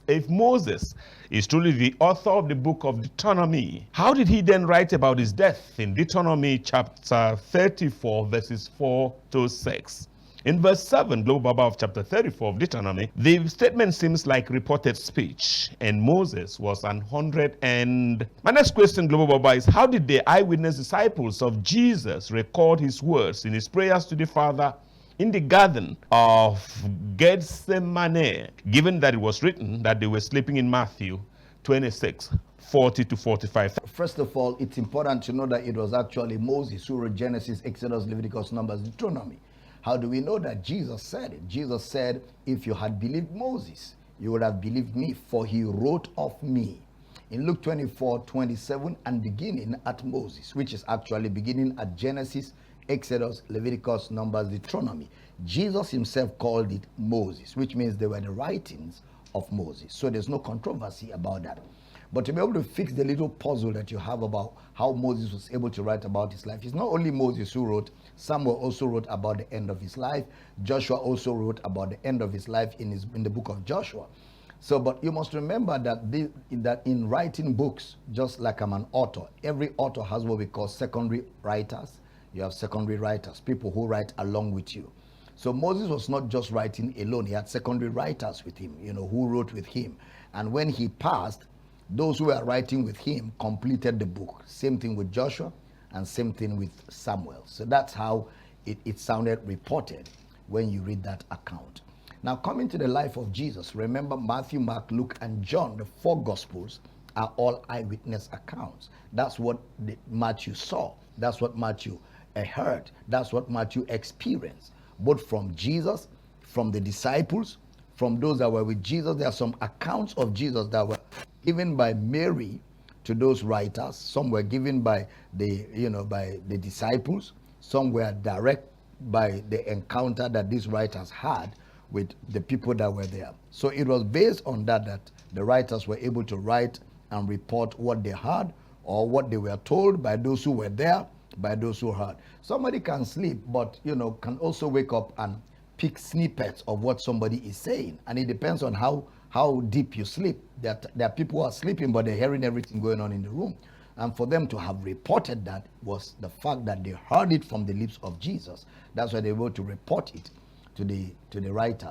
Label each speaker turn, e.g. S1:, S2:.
S1: if Moses is truly the author of the book of Deuteronomy, how did he then write about his death in Deuteronomy chapter 34, verses 4 to 6? In verse 7, Global Baba, of chapter 34 of Deuteronomy, the statement seems like reported speech, and Moses was 100 and... My next question, Global Baba, is how did the eyewitness disciples of Jesus record his words in his prayers to the Father in the garden of Gethsemane, given that it was written that they were sleeping in Matthew 26, 40 to 45?
S2: First of all, it's important to know that it was actually Moses who wrote Genesis, Exodus, Leviticus, Numbers, Deuteronomy. How do we know that? Jesus said it. Jesus said, if you had believed Moses, you would have believed me, for he wrote of me. In Luke 24, 27, and beginning at Moses, which is actually beginning at Genesis, Exodus, Leviticus, Numbers, Deuteronomy. Jesus himself called it Moses, which means they were the writings of Moses. So there's no controversy about that. But to be able to fix the little puzzle that you have about how Moses was able to write about his life, it's not only Moses who wrote. Samuel also wrote about the end of his life. Joshua also wrote about the end of his life in the book of Joshua. So, but you must remember that in writing books, just like I'm an author, every author has what we call secondary writers. You have secondary writers, people who write along with you. So Moses was not just writing alone. He had secondary writers with him, who wrote with him. And when he passed, those who were writing with him completed the book. Same thing with Joshua and same thing with Samuel. So that's how it sounded reported when you read that account. Now, coming to the life of Jesus, remember Matthew, Mark, Luke, and John, the four Gospels, are all eyewitness accounts. That's what Matthew saw. That's what Matthew heard. That's what Matthew experienced, both from Jesus, from the disciples, from those that were with Jesus. There are some accounts of Jesus that were given by Mary to those writers. Some were given by the disciples. Some were direct by the encounter that these writers had with the people that were there. So it was based on that the writers were able to write and report what they heard or what they were told by those who were there, by those who heard. Somebody can sleep, but can also wake up and pick snippets of what somebody is saying, and it depends on how deep you sleep. There are people who are sleeping, but they're hearing everything going on in the room. And for them to have reported that was the fact that they heard it from the lips of Jesus. That's why they were able to report it to the writers.